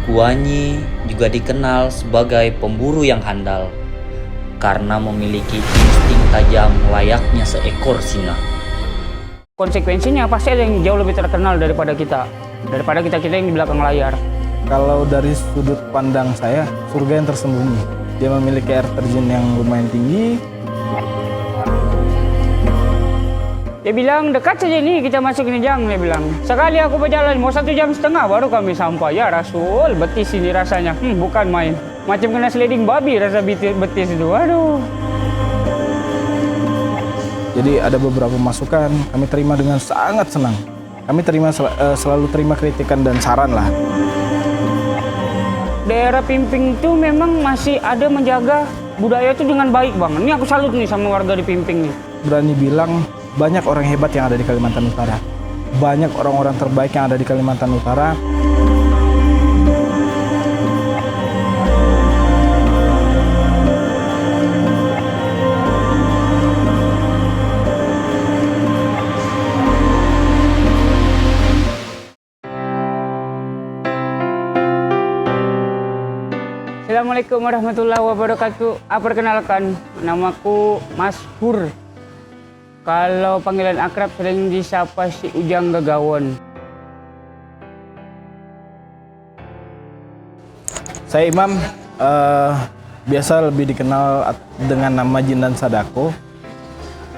Kuanyi juga dikenal sebagai pemburu yang handal karena memiliki insting tajam layaknya seekor singa. Konsekuensinya pasti ada yang jauh lebih terkenal daripada kita yang di belakang layar. Kalau dari sudut pandang saya, surga yang tersembunyi. Dia memiliki air terjun yang lumayan tinggi. Dia bilang, dekat saja nih kita masuk ini Jang, dia bilang. Sekali aku berjalan, mau 1,5 jam baru kami sampai. Ya Rasul, betis ini rasanya. Bukan main. Macam kena sliding babi rasa betis itu. Aduh. Jadi ada beberapa masukan, kami terima dengan sangat senang. Kami selalu terima kritikan dan saran lah. Daerah Pimping itu memang masih ada menjaga budaya itu dengan baik Bang. Ini aku salut nih sama warga di Pimping nih. Berani bilang, banyak orang hebat yang ada di Kalimantan Utara. Banyak orang-orang terbaik yang ada di Kalimantan Utara. Assalamualaikum warahmatullahi wabarakatuh. Perkenalkan, namaku Mas Hur. Kalau panggilan akrab sering disapa si Ujang Gagawon. Saya Imam, biasa lebih dikenal dengan nama Jindan Sadako.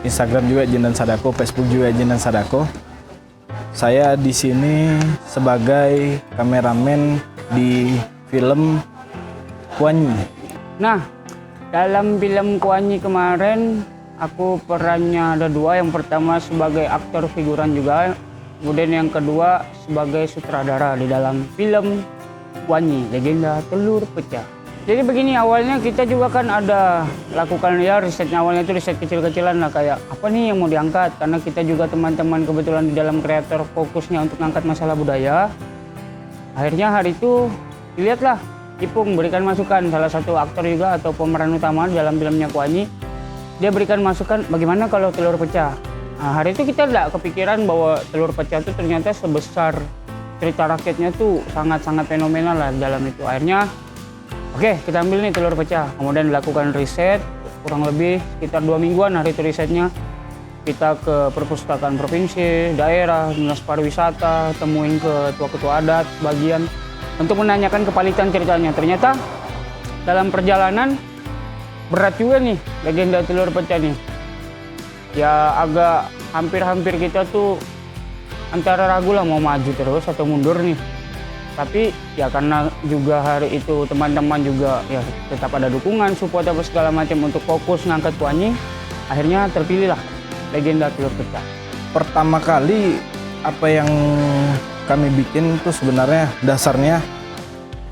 Instagram juga Jindan Sadako, Facebook juga Jindan Sadako. Saya di sini sebagai kameramen di film Kuanyi. Nah, dalam film Kuanyi kemarin aku perannya ada 2. Yang pertama sebagai aktor figuran juga, kemudian yang kedua sebagai sutradara di dalam film Kuanyi, Legenda Telur Pecah. Jadi begini, awalnya kita juga kan ada lakukan ya risetnya, awalnya itu riset kecil-kecilan lah, kayak apa nih yang mau diangkat, karena kita juga teman-teman kebetulan di dalam kreator fokusnya untuk ngangkat masalah budaya. Akhirnya hari itu dilihatlah Ipung berikan masukan, salah satu aktor juga atau pemeran utama dalam filmnya Kuanyi. Dia berikan masukan bagaimana kalau telur pecah. Nah, hari itu kita tidak kepikiran bahwa telur pecah itu ternyata sebesar cerita rakyatnya tuh sangat-sangat fenomenal lah dalam itu. Akhirnya oke, kita ambil nih telur pecah. Kemudian dilakukan riset kurang lebih sekitar 2 mingguan hari itu risetnya. Kita ke perpustakaan provinsi, daerah, dinas pariwisata, temuin ketua-ketua adat bagian untuk menanyakan kepalitan ceritanya. Ternyata dalam perjalanan berat juga nih legenda telur pecah nih. Ya agak hampir-hampir kita tuh antara ragu lah mau maju terus atau mundur nih. Tapi ya karena juga hari itu teman-teman juga ya tetap ada dukungan, support apa segala macam untuk fokus ngangkat Kuanyi. Akhirnya terpilihlah legenda telur pecah. Pertama kali apa yang kami bikin itu sebenarnya dasarnya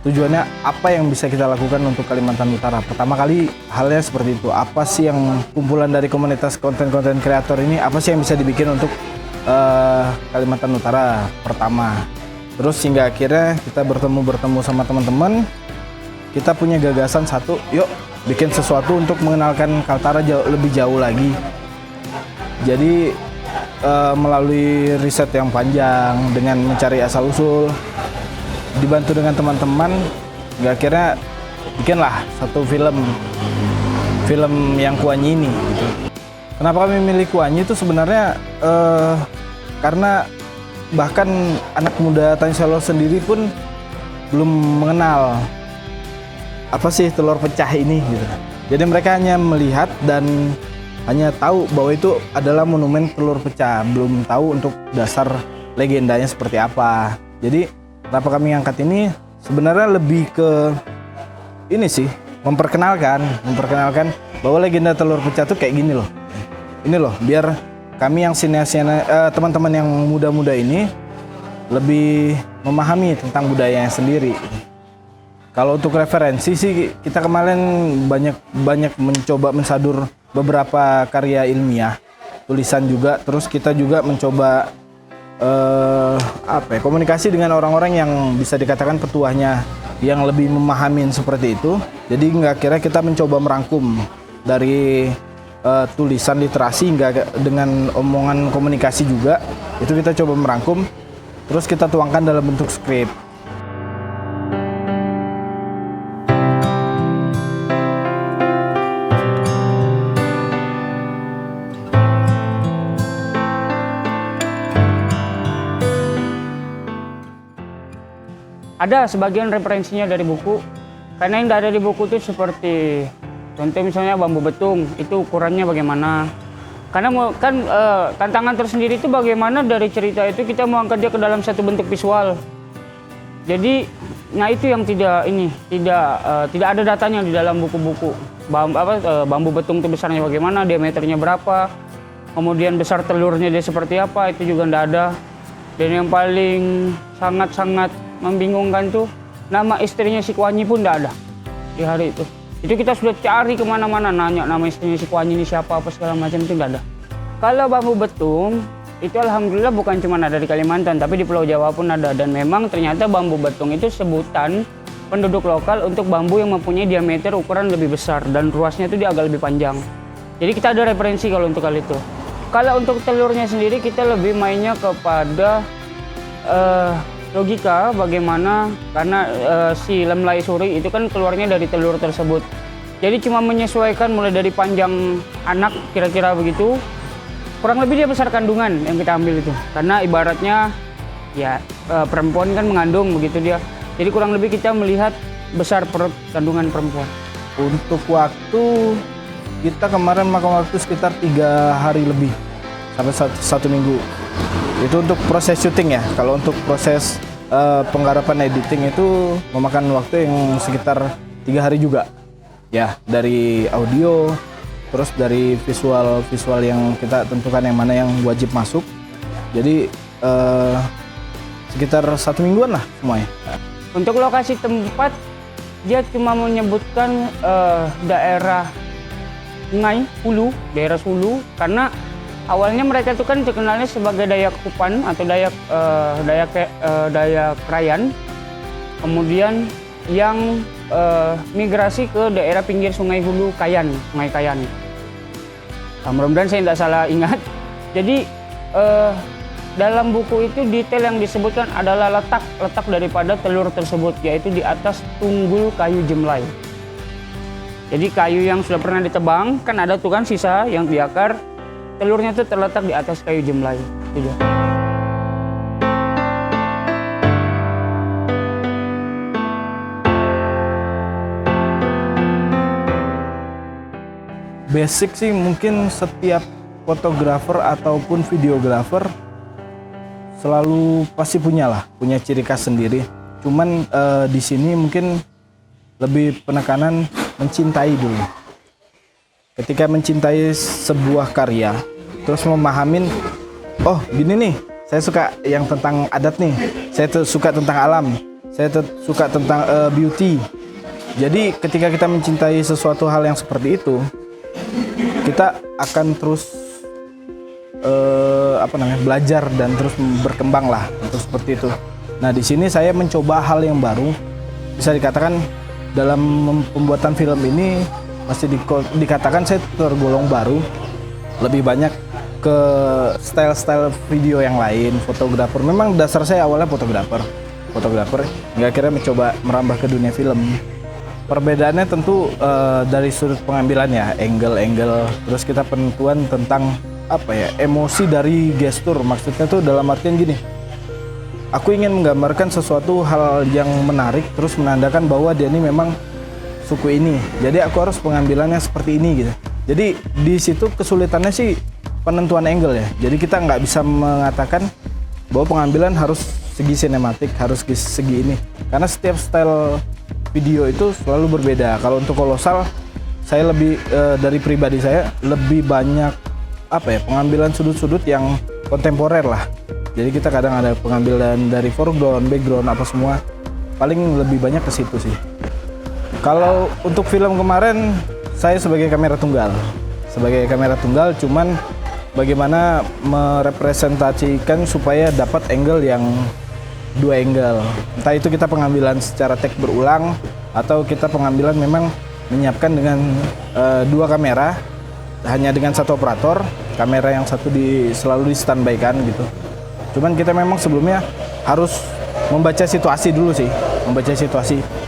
tujuannya apa yang bisa kita lakukan untuk Kalimantan Utara. Pertama kali halnya seperti itu. Apa sih yang kumpulan dari komunitas konten-konten kreator ini, apa sih yang bisa dibikin untuk Kalimantan Utara pertama. Terus hingga akhirnya kita bertemu sama teman-teman. Kita punya gagasan satu, yuk bikin sesuatu untuk mengenalkan Kaltara lebih jauh lagi. Jadi melalui riset yang panjang dengan mencari asal-usul, dibantu dengan teman-teman, akhirnya bikinlah satu film yang Kuanyi ini gitu. Kenapa kami milih Kuanyi itu sebenarnya karena bahkan anak muda Tangsel sendiri pun belum mengenal apa sih telur pecah ini gitu. Jadi mereka hanya melihat dan hanya tahu bahwa itu adalah monumen telur pecah, belum tahu untuk dasar legendanya seperti apa. Jadi kenapa kami angkat ini sebenarnya lebih ke ini sih, memperkenalkan bahwa legenda telur pecah tuh kayak gini loh. Ini loh, biar kami yang teman-teman yang muda-muda ini lebih memahami tentang budayanya sendiri. Kalau untuk referensi sih kita kemarin banyak mencoba mensadur beberapa karya ilmiah, tulisan juga, terus kita juga mencoba komunikasi dengan orang-orang yang bisa dikatakan petuahnya yang lebih memahami seperti itu. Jadi nggak kira kita mencoba merangkum dari tulisan literasi hingga dengan omongan komunikasi juga, itu kita coba merangkum, terus kita tuangkan dalam bentuk skrip. Ada sebagian referensinya dari buku, karena yang ada di buku itu seperti contoh misalnya bambu betung, itu ukurannya bagaimana. Karena tantangan tersendiri itu bagaimana dari cerita itu kita mau angkat dia ke dalam satu bentuk visual. Jadi, nah itu yang tidak ada datanya di dalam buku-buku. Bambu betung itu besarnya bagaimana, diameternya berapa, kemudian besar telurnya dia seperti apa, itu juga tidak ada. Dan yang paling sangat-sangat membingungkan tuh, nama istrinya si Kuanyi pun tidak ada di hari itu. Itu kita sudah cari kemana-mana, nanya nama istrinya si Kuanyi ini siapa, apa segala macam, itu tidak ada. Kalau bambu betung, itu alhamdulillah bukan cuma ada di Kalimantan, tapi di Pulau Jawa pun ada. Dan memang ternyata bambu betung itu sebutan penduduk lokal untuk bambu yang mempunyai diameter ukuran lebih besar dan ruasnya itu dia agak lebih panjang. Jadi kita ada referensi kalau untuk hal itu. Kalau untuk telurnya sendiri kita lebih mainnya kepada logika bagaimana, karena si lemlai suri itu kan keluarnya dari telur tersebut. Jadi cuma menyesuaikan mulai dari panjang anak kira-kira begitu. Kurang lebih dia besar kandungan yang kita ambil itu. Karena ibaratnya ya perempuan kan mengandung begitu dia. Jadi kurang lebih kita melihat besar perut kandungan perempuan. Untuk waktu, kita kemarin makan waktu sekitar 3 hari lebih sampai 1 minggu. Itu untuk proses syuting ya. Kalau untuk proses penggarapan editing itu memakan waktu yang sekitar 3 hari juga. Ya, dari audio, terus dari visual yang kita tentukan yang mana yang wajib masuk. Jadi sekitar 1 mingguan lah semuanya. Untuk lokasi tempat, dia cuma menyebutkan daerah Sungai Hulu, daerah Hulu, karena awalnya mereka itu kan terkenalnya sebagai Dayak Kupan atau Dayak Krayan. Kemudian yang migrasi ke daerah pinggir Sungai Hulu, Sungai Kayan. Mudah-mudahan saya tidak salah ingat. Jadi dalam buku itu detail yang disebutkan adalah letak daripada telur tersebut, yaitu di atas tunggul kayu jemlai. Jadi kayu yang sudah pernah ditebang, kan ada tuh kan sisa yang diakar, telurnya itu terletak di atas kayu jemlai. Gitu. Basic sih mungkin setiap fotografer ataupun videografer selalu pasti punya ciri khas sendiri. Cuman di sini mungkin lebih penekanan mencintai dulu. Ketika mencintai sebuah karya, terus memahamin, oh gini nih, saya suka yang tentang adat nih, saya suka tentang alam, saya suka tentang beauty. Jadi ketika kita mencintai sesuatu hal yang seperti itu, kita akan terus belajar dan terus berkembang lah untuk seperti itu. Nah di sini saya mencoba hal yang baru, bisa dikatakan dalam pembuatan film ini masih dikatakan saya tergolong baru, lebih banyak ke style video yang lain, fotografer. Memang dasar saya awalnya fotografer, nggak kira mencoba merambah ke dunia film. Perbedaannya tentu dari sudut pengambilan ya, angle, terus kita penentuan tentang emosi dari gestur. Maksudnya tuh dalam artian gini, aku ingin menggambarkan sesuatu hal yang menarik, terus menandakan bahwa dia ini memang suku ini. Jadi aku harus pengambilannya seperti ini gitu. Jadi di situ kesulitannya sih penentuan angle ya. Jadi kita nggak bisa mengatakan bahwa pengambilan harus segi sinematik, harus segi ini. Karena setiap style video itu selalu berbeda. Kalau untuk kolosal, saya lebih dari pribadi saya lebih banyak pengambilan sudut-sudut yang kontemporer lah. Jadi kita kadang ada pengambilan dari foreground, background apa semua. Paling lebih banyak ke situ sih. Kalau untuk film kemarin, saya sebagai kamera tunggal. Cuman bagaimana merepresentasikan supaya dapat angle yang 2 angle. Entah itu kita pengambilan secara take berulang, atau kita pengambilan memang menyiapkan dengan 2 kamera, hanya dengan 1 operator, kamera yang satu selalu di standby-kan gitu. Cuman kita memang sebelumnya harus membaca situasi dulu sih,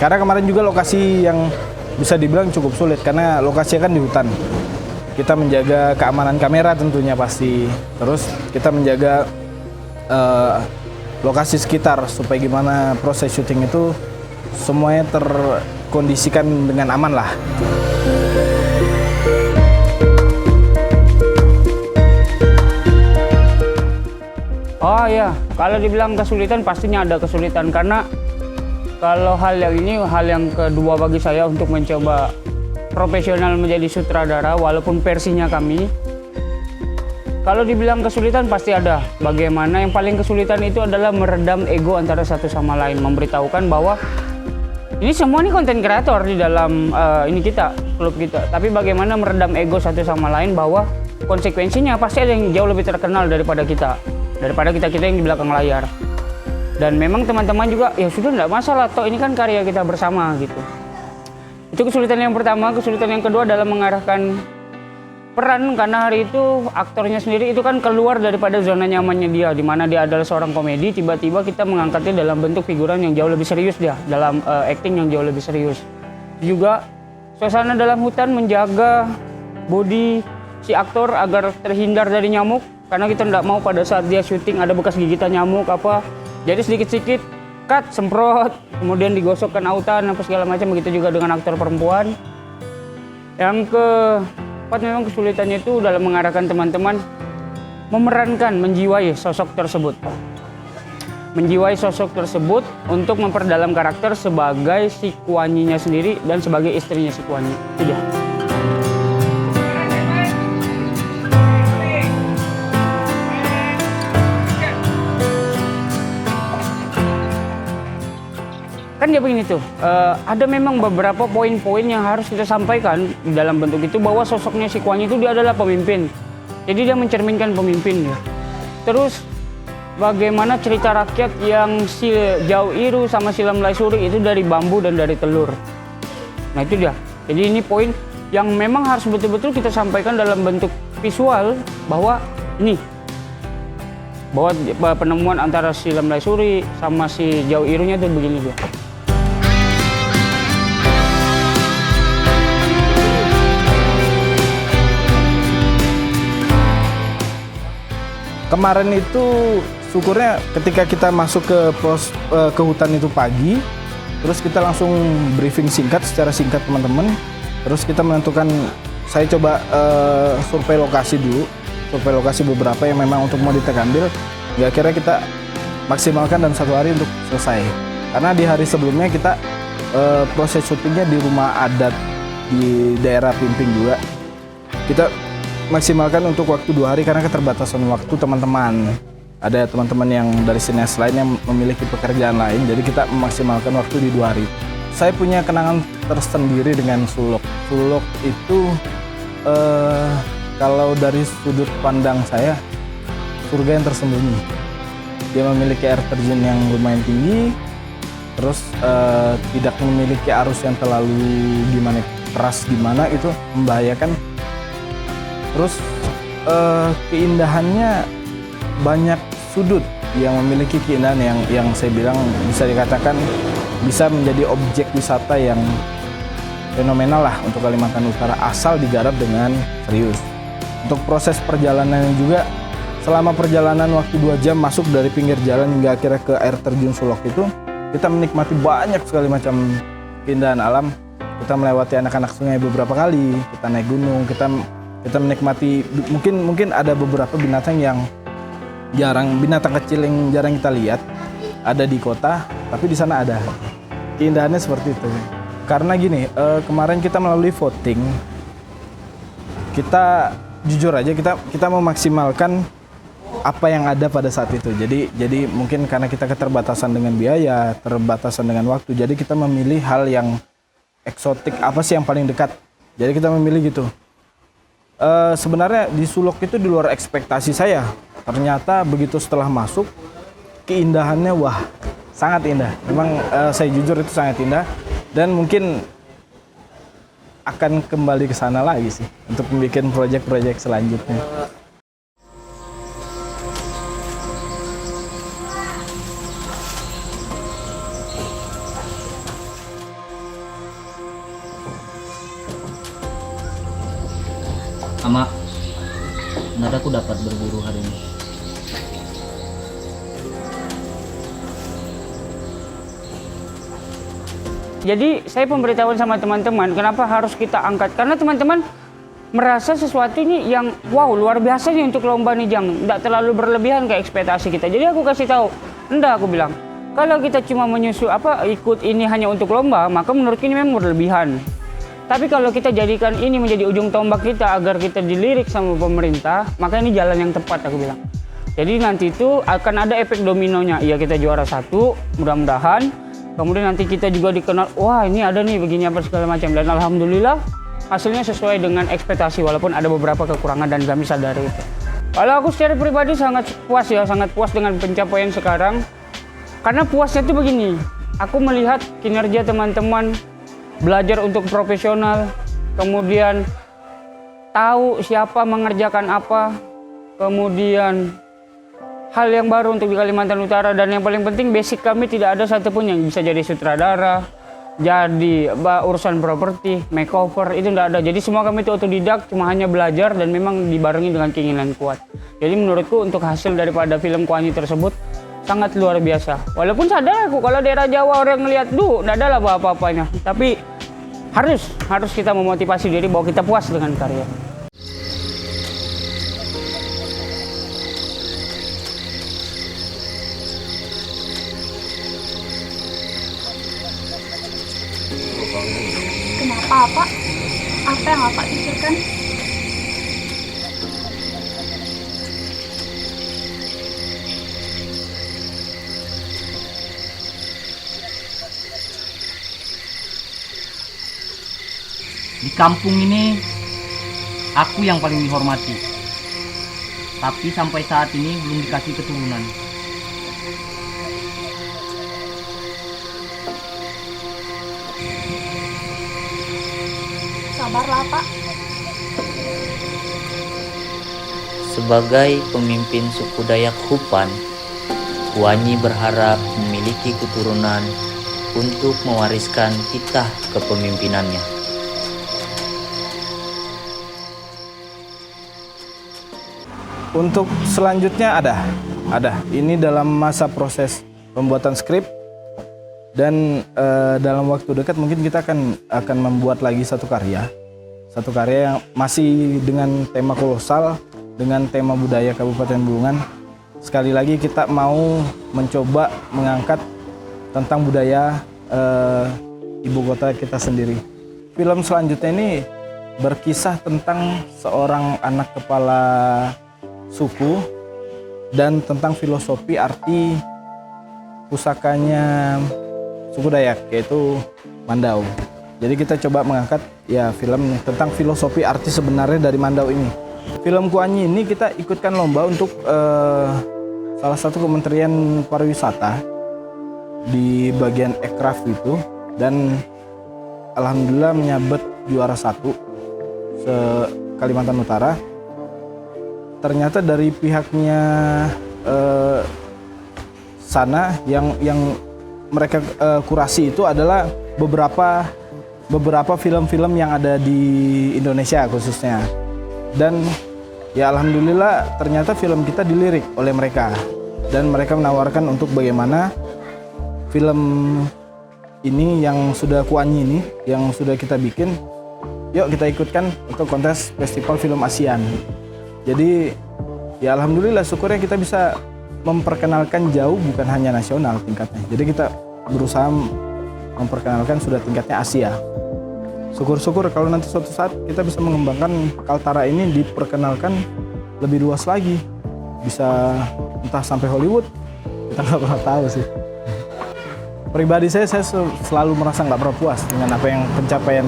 Karena kemarin juga lokasi yang bisa dibilang cukup sulit, karena lokasinya kan di hutan. Kita menjaga keamanan kamera tentunya pasti. Terus kita menjaga lokasi sekitar supaya gimana proses syuting itu semuanya terkondisikan dengan aman lah. Oh ya, kalau dibilang kesulitan pastinya ada kesulitan, karena kalau hal yang ini hal yang kedua bagi saya untuk mencoba profesional menjadi sutradara walaupun versinya kami. Kalau dibilang kesulitan pasti ada. Bagaimana yang paling kesulitan itu adalah meredam ego antara satu sama lain, memberitahukan bahwa ini semua ini konten kreator di dalam ini kita, klub kita. Tapi bagaimana meredam ego satu sama lain bahwa konsekuensinya pasti ada yang jauh lebih terkenal daripada kita yang di belakang layar. Dan memang teman-teman juga ya sudah tidak masalah, toh ini kan karya kita bersama gitu. Itu kesulitan yang pertama. Kesulitan yang kedua adalah mengarahkan peran, karena hari itu aktornya sendiri itu kan keluar daripada zona nyamannya dia, di mana dia adalah seorang komedi, tiba-tiba kita mengangkatnya dalam bentuk figuran yang jauh lebih serius, dia dalam acting yang jauh lebih serius. Juga suasana dalam hutan, menjaga body si aktor agar terhindar dari nyamuk, karena kita tidak mau pada saat dia syuting ada bekas gigitan nyamuk apa. Jadi sedikit-sedikit cut, semprot, kemudian digosokkan autan apa segala macam. Begitu juga dengan aktor perempuan. Yang keempat, memang kesulitannya itu dalam mengarahkan teman-teman memerankan, menjiwai sosok tersebut. Menjiwai sosok tersebut untuk memperdalam karakter sebagai si Kuanyinya sendiri dan sebagai istrinya si Kuanyi. Itu dia. Kan dia begini tuh, ada memang beberapa poin-poin yang harus kita sampaikan dalam bentuk itu, bahwa sosoknya si Kuanyi itu dia adalah pemimpin. Jadi dia mencerminkan pemimpin ya. Terus bagaimana cerita rakyat yang si Jauh Iru sama si Lam Laisuri itu dari bambu dan dari telur. Nah itu dia. Jadi ini poin yang memang harus betul-betul kita sampaikan dalam bentuk visual, bahwa ini, bahwa penemuan antara si Lam Laisuri sama si Jauh Irunya itu begini dia. Kemarin itu syukurnya ketika kita masuk ke hutan itu pagi, terus kita langsung briefing singkat, secara singkat teman-teman. Terus kita menentukan, saya coba survei lokasi dulu, survei lokasi beberapa yang memang untuk mau diambil. Ya akhirnya kita maksimalkan dalam 1 hari untuk selesai. Karena di hari sebelumnya kita proses syutingnya di rumah adat di daerah Pimping juga. Kita maksimalkan untuk waktu 2 hari karena keterbatasan waktu teman-teman. Ada teman-teman yang dari sinias lain yang memiliki pekerjaan lain, jadi kita memaksimalkan waktu di 2 hari. Saya punya kenangan tersendiri dengan Sulok. Sulok itu kalau dari sudut pandang saya, surga yang tersembunyi. Dia memiliki air terjun yang lumayan tinggi, terus tidak memiliki arus yang terlalu keras gimana, itu membahayakan. Terus keindahannya banyak sudut yang memiliki keindahan yang saya bilang bisa dikatakan bisa menjadi objek wisata yang fenomenal lah untuk Kalimantan Utara, asal digarap dengan serius. Untuk proses perjalanan juga, selama perjalanan waktu 2 jam masuk dari pinggir jalan hingga akhirnya ke air terjun Sulok itu, kita menikmati banyak sekali macam keindahan alam. Kita melewati anak-anak sungai beberapa kali, kita naik gunung, kita menikmati, mungkin ada beberapa binatang yang binatang kecil yang jarang kita lihat ada di kota, tapi di sana ada. Keindahannya seperti itu. Karena gini, kemarin kita melalui voting, kita jujur aja kita memaksimalkan apa yang ada pada saat itu. Jadi mungkin karena kita keterbatasan dengan biaya, terbatasan dengan waktu, jadi kita memilih hal yang eksotik, apa sih yang paling dekat. Jadi kita memilih gitu. Sebenarnya di Sulok itu di luar ekspektasi saya. Ternyata begitu setelah masuk, keindahannya wah, sangat indah. Memang saya jujur itu sangat indah, dan mungkin akan kembali ke sana lagi sih untuk membuat proyek-proyek selanjutnya. Ama, benar aku dapat berburu hari ini. Jadi saya pemberitahuan sama teman-teman kenapa harus kita angkat. Karena teman-teman merasa sesuatu ini yang wow luar biasa nih untuk lomba nih Jang. Nggak terlalu berlebihan kayak ekspektasi kita. Jadi aku kasih tahu, enggak, aku bilang. Kalau kita cuma ikut ini hanya untuk lomba, maka menurutku ini memang berlebihan. Tapi kalau kita jadikan ini menjadi ujung tombak kita agar kita dilirik sama pemerintah, maka ini jalan yang tepat, aku bilang. Jadi nanti itu akan ada efek dominonya. Ya kita juara 1, mudah-mudahan. Kemudian nanti kita juga dikenal, wah ini ada nih begini apa segala macam. Dan alhamdulillah hasilnya sesuai dengan ekspektasi walaupun ada beberapa kekurangan dan kami sadari itu. Kalau aku secara pribadi sangat puas dengan pencapaian sekarang. Karena puasnya itu begini, aku melihat kinerja teman-teman belajar untuk profesional, kemudian tahu siapa mengerjakan apa, kemudian hal yang baru untuk di Kalimantan Utara, dan yang paling penting basic kami tidak ada satupun yang bisa jadi sutradara, jadi urusan properti, makeover, itu tidak ada. Jadi semua kami itu otodidak, cuma hanya belajar dan memang dibarengi dengan keinginan kuat. Jadi menurutku untuk hasil daripada film Kuanyi tersebut sangat luar biasa. Walaupun sadar aku kalau daerah Jawa orang ngelihat tidak ada lah apa-apanya. Tapi harus kita memotivasi diri bahwa kita puas dengan karya. Kenapa, Pak? Apa yang Bapak pikirkan? Di kampung ini, aku yang paling dihormati. Tapi sampai saat ini belum dikasih keturunan. Sabarlah, Pak. Sebagai pemimpin suku Dayak Hupan, Kuanyi berharap memiliki keturunan untuk mewariskan titah kepemimpinannya. Untuk selanjutnya ada. Ini dalam masa proses pembuatan skrip dan dalam waktu dekat mungkin kita akan membuat lagi satu karya yang masih dengan tema kolosal, dengan tema budaya Kabupaten Bulungan. Sekali lagi kita mau mencoba mengangkat tentang budaya ibu kota kita sendiri. Film selanjutnya ini berkisah tentang seorang anak kepala suku dan tentang filosofi arti pusakanya suku Dayak, yaitu Mandau. Jadi kita coba mengangkat ya film tentang filosofi arti sebenarnya dari Mandau ini. Film Kuanyi ini kita ikutkan lomba untuk salah satu kementerian pariwisata di bagian ekraf itu, dan alhamdulillah menyabet juara 1 se Kalimantan Utara. Ternyata dari pihaknya sana yang mereka kurasi itu adalah beberapa film-film yang ada di Indonesia khususnya. Dan ya alhamdulillah ternyata film kita dilirik oleh mereka, dan mereka menawarkan untuk bagaimana film ini yang sudah Kuanyi ini yang sudah kita bikin, yuk kita ikutkan untuk kontes Festival Film ASEAN. Jadi ya alhamdulillah syukurnya kita bisa memperkenalkan jauh, bukan hanya nasional tingkatnya. Jadi kita berusaha memperkenalkan sudah tingkatnya Asia. Syukur-syukur kalau nanti suatu saat kita bisa mengembangkan Kaltara ini diperkenalkan lebih luas lagi. Bisa entah sampai Hollywood, kita nggak pernah tahu sih. Pribadi saya selalu merasa nggak pernah puas dengan apa yang pencapaian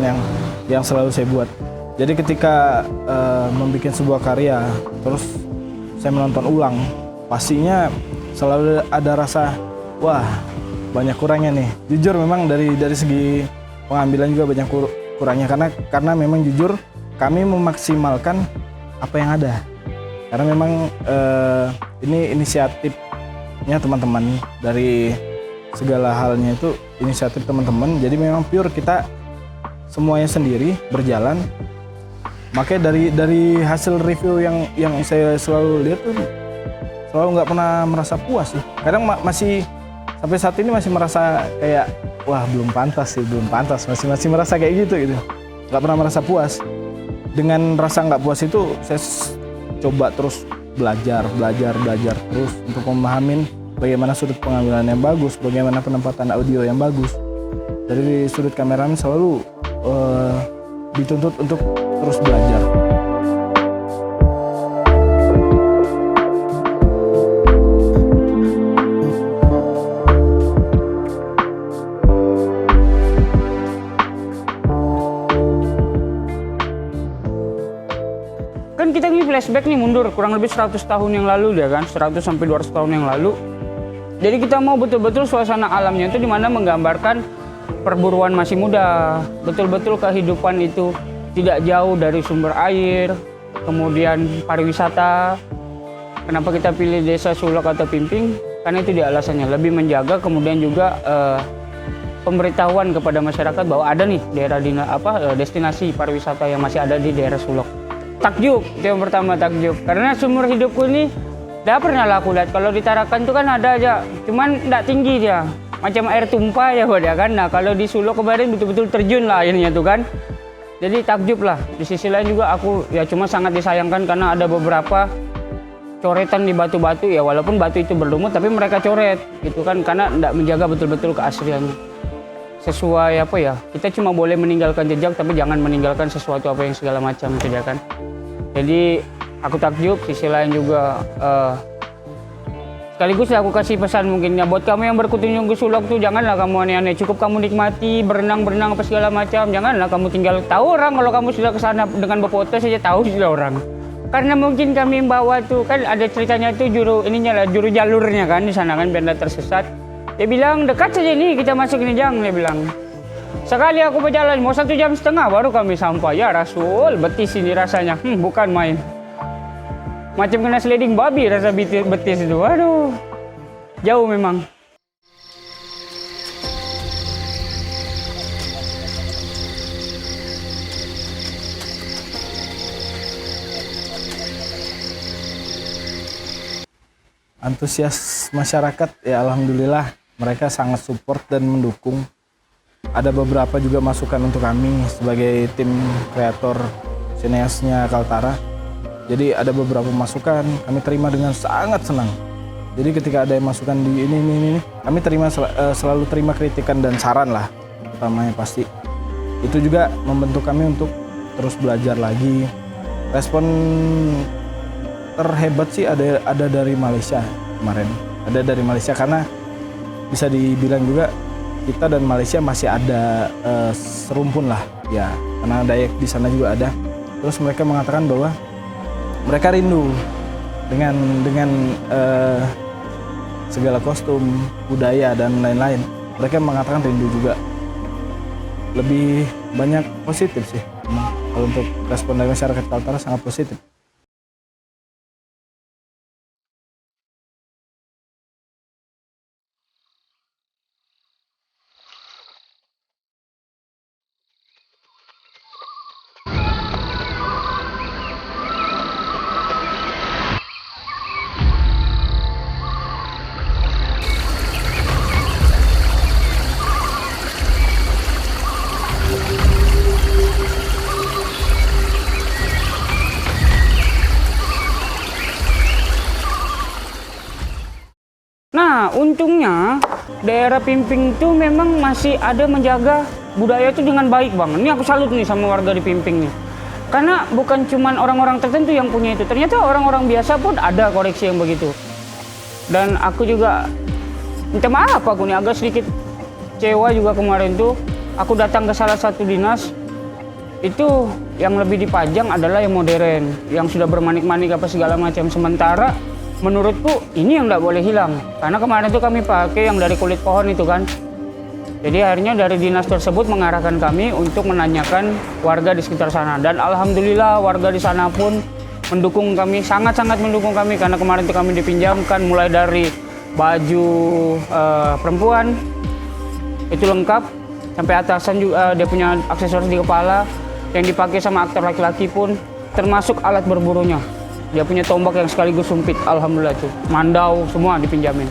yang selalu saya buat. Jadi ketika membuat sebuah karya, terus saya menonton ulang, pastinya selalu ada rasa, wah banyak kurangnya nih. Jujur memang dari segi pengambilan juga banyak kurangnya, karena memang jujur kami memaksimalkan apa yang ada. Karena memang ini inisiatifnya teman-teman, dari segala halnya itu inisiatif teman-teman. Jadi memang pure kita semuanya sendiri berjalan. Makanya dari hasil review yang saya selalu lihat tuh selalu nggak pernah merasa puas sih. Kadang masih sampai saat ini masih merasa kayak wah belum pantas, masih merasa kayak gitu. Nggak pernah merasa puas. Dengan rasa nggak puas itu saya coba terus belajar terus untuk memahami bagaimana sudut pengambilan yang bagus, bagaimana penempatan audio yang bagus. Dari sudut kameramen selalu dituntut untuk terus belajar. Kan kita ini flashback nih mundur kurang lebih 100 tahun yang lalu dia kan, 100 sampai 200 tahun yang lalu. Jadi kita mau betul-betul suasana alamnya itu dimana menggambarkan perburuan masih muda, betul-betul kehidupan itu tidak jauh dari sumber air, kemudian pariwisata. Kenapa kita pilih desa Sulok atau Pimping? Karena itu dia alasannya, lebih menjaga, kemudian juga pemberitahuan kepada masyarakat bahwa ada nih daerah destinasi pariwisata yang masih ada di daerah Sulok. Takjub, itu yang pertama takjub. Karena sumur hidupku ini tidak pernah aku lihat. Kalau di Tarakan itu kan ada aja, cuman tidak tinggi dia. Macam air tumpah ya dia kan. Nah kalau di Sulok kemarin betul-betul terjun lah airnya tuh kan. Jadi takjub lah. Di sisi lain juga aku ya cuma sangat disayangkan karena ada beberapa coretan di batu-batu ya. Walaupun batu itu berlumut tapi mereka coret gitu kan. Karena tidak menjaga betul-betul keasliannya. Sesuai apa ya, kita cuma boleh meninggalkan jejak tapi jangan meninggalkan sesuatu apa yang segala macam tidak kan. Jadi aku takjub, sisi lain juga sekaligus aku kasih pesan mungkin ya buat kamu yang berkunjung ke Sulok tuh janganlah kamu aneh-aneh, cukup kamu nikmati berenang apa segala macam, janganlah kamu tinggal tahu orang kalau kamu sudah ke sana dengan berfoto saja tahu sudah orang. Karena mungkin kami bawa tuh kan ada ceritanya tuh juru jalurnya kan di sana kan biar tidak tersesat. Dia bilang dekat saja nih kita masuk ini jang, dia bilang. Sekali aku berjalan mau 1,5 jam baru kami sampai. Ya Rasul, betis ini rasanya. Bukan main. Macam kena sliding babi rasa betis itu. Waduh. Jauh memang. Antusias masyarakat ya alhamdulillah mereka sangat support dan mendukung. Ada beberapa juga masukan untuk kami sebagai tim kreator sineasnya Kaltara. Jadi ada beberapa masukan kami terima dengan sangat senang. Jadi ketika ada yang masukan di ini kami selalu terima kritikan dan saran lah utamanya pasti. Itu juga membentuk kami untuk terus belajar lagi. Respon terhebat sih ada dari Malaysia kemarin. Ada dari Malaysia karena bisa dibilang juga kita dan Malaysia masih ada serumpun lah ya, karena Dayak di sana juga ada. Terus mereka mengatakan bahwa mereka rindu dengan segala kostum, budaya dan lain-lain. Mereka mengatakan rindu juga. Lebih banyak positif sih. Kalau untuk respon dari masyarakat Kaltara sangat positif. Nah, untungnya daerah Pimping itu memang masih ada menjaga budaya itu dengan baik bang. Ini aku salut nih sama warga di Pimping nih. Karena bukan cuman orang-orang tertentu yang punya itu. Ternyata orang-orang biasa pun ada koleksi yang begitu. Dan aku juga minta maaf aku nih agak sedikit kecewa juga kemarin tuh. Aku datang ke salah satu dinas. Itu yang lebih dipajang adalah yang modern. Yang sudah bermanik-manik apa segala macam. Sementara menurutku ini yang tidak boleh hilang karena kemarin itu kami pakai yang dari kulit pohon itu kan. Jadi akhirnya dari dinas tersebut mengarahkan kami untuk menanyakan warga di sekitar sana dan alhamdulillah warga di sana pun mendukung kami, sangat-sangat mendukung kami karena kemarin itu kami dipinjamkan mulai dari baju perempuan itu lengkap sampai atasan juga dia punya aksesoris di kepala yang dipakai sama aktor laki-laki pun termasuk alat berburunya. Dia punya tombak yang sekaligus sumpit, alhamdulillah tuh. Mandau semua dipinjamin.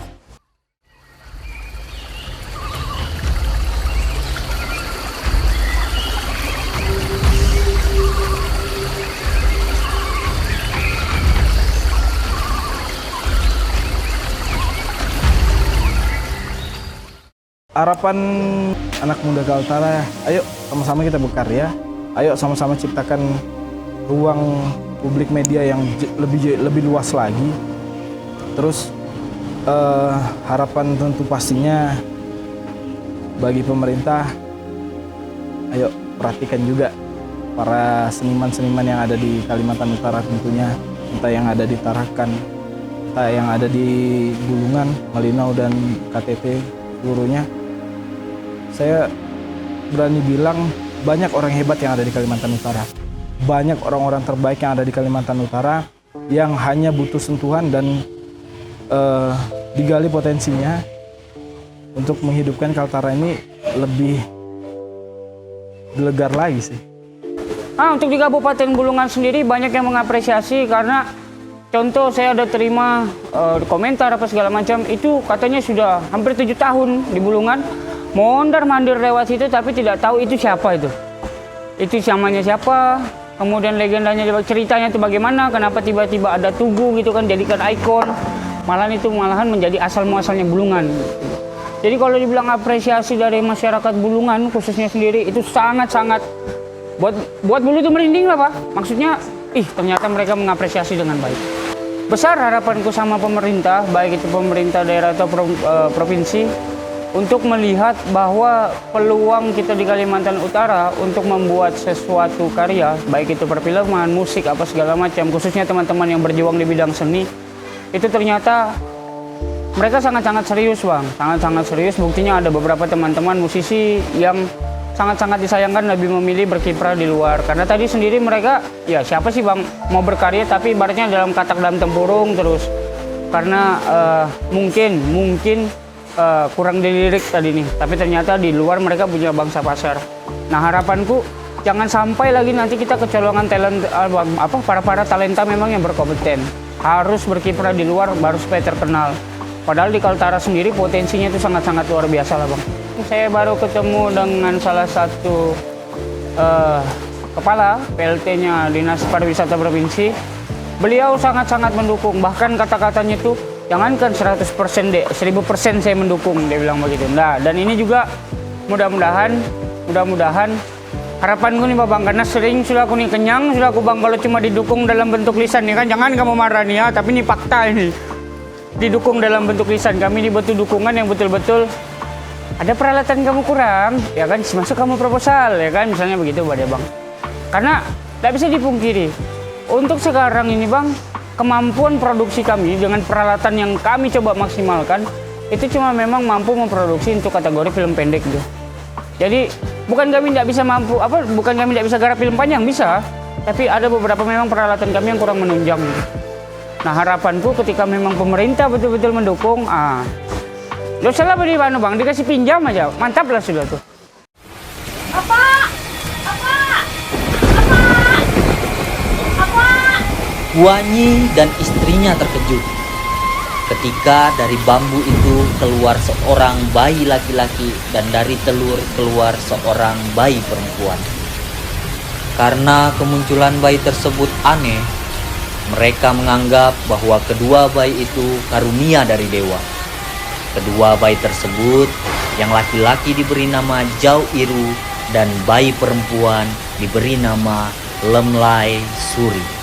harapan anak muda Kaltara, ayo sama-sama kita berkarya, ayo sama-sama ciptakan ruang publik media yang lebih luas lagi. Terus harapan tentu pastinya bagi pemerintah, ayo perhatikan juga para seniman-seniman yang ada di Kalimantan Utara tentunya, entah yang ada di Tarakan, entah yang ada di Bulungan, Malinau, dan KTP seluruhnya. Saya berani bilang banyak orang hebat yang ada di Kalimantan Utara. Banyak orang-orang terbaik yang ada di Kalimantan Utara yang hanya butuh sentuhan dan digali potensinya untuk menghidupkan Kaltara ini lebih gelegar lagi sih. Untuk di Kabupaten Bulungan sendiri banyak yang mengapresiasi karena contoh saya ada terima komentar apa segala macam, itu katanya sudah hampir 7 tahun di Bulungan, mondar-mandir lewat situ tapi tidak tahu itu siapa itu namanya siapa, kemudian legendanya, ceritanya itu bagaimana, kenapa tiba-tiba ada tugu gitu kan jadikan ikon, malahan menjadi asal muasalnya Bulungan. Jadi kalau dibilang apresiasi dari masyarakat Bulungan khususnya sendiri itu sangat-sangat buat bulu itu merinding lah Pak. Maksudnya ternyata mereka mengapresiasi dengan baik. Besar harapanku sama pemerintah, baik itu pemerintah daerah atau provinsi, untuk melihat bahwa peluang kita di Kalimantan Utara untuk membuat sesuatu karya, baik itu perfilman, musik, apa segala macam, khususnya teman-teman yang berjuang di bidang seni, itu ternyata mereka sangat-sangat serius Bang, sangat-sangat serius. Buktinya ada beberapa teman-teman musisi yang sangat-sangat disayangkan lebih memilih berkiprah di luar. Karena tadi sendiri mereka, ya siapa sih Bang mau berkarya tapi ibaratnya dalam katak dalam tempurung terus. Karena mungkin kurang dilirik tadi nih, tapi ternyata di luar mereka punya bangsa pasar. Nah harapanku jangan sampai lagi nanti kita kecolongan talent, para talenta memang yang berkompeten harus berkiprah di luar baru supaya terkenal. Padahal di Kaltara sendiri potensinya itu sangat-sangat luar biasa lah Bang. Saya baru ketemu dengan salah satu kepala PLT-nya Dinas Pariwisata Provinsi. Beliau sangat-sangat mendukung, bahkan kata-katanya itu jangankan 100% deh, 1000% saya mendukung, dia bilang begitu. Nah, dan ini juga mudah-mudahan harapanku nih Bang, karena sering sudah aku nih kenyang, sudah aku Bang kalau cuma didukung dalam bentuk lisan nih kan, jangan kamu marah nih ya, tapi ini fakta ini. Didukung dalam bentuk lisan, kami ini butuh dukungan yang betul-betul ada peralatan kamu kurang, ya kan, masuk kamu proposal, ya kan, misalnya begitu Bang. Karena tidak bisa dipungkiri, untuk sekarang ini Bang, kemampuan produksi kami dengan peralatan yang kami coba maksimalkan itu cuma memang mampu memproduksi untuk kategori film pendek gitu. Jadi bukan kami tidak bisa bukan kami tidak bisa garap film panjang, bisa, tapi ada beberapa memang peralatan kami yang kurang menunjang gitu. Nah harapanku ketika memang pemerintah betul-betul mendukung, gak usah lah Bang, dikasih pinjam aja, mantap lah sudah tuh. Wanyi dan istrinya terkejut ketika dari bambu itu keluar seorang bayi laki-laki dan dari telur keluar seorang bayi perempuan. Karena kemunculan bayi tersebut aneh, mereka menganggap bahwa kedua bayi itu karunia dari dewa. Kedua bayi tersebut, yang laki-laki diberi nama Jau Iru dan bayi perempuan diberi nama Lemlai Suri.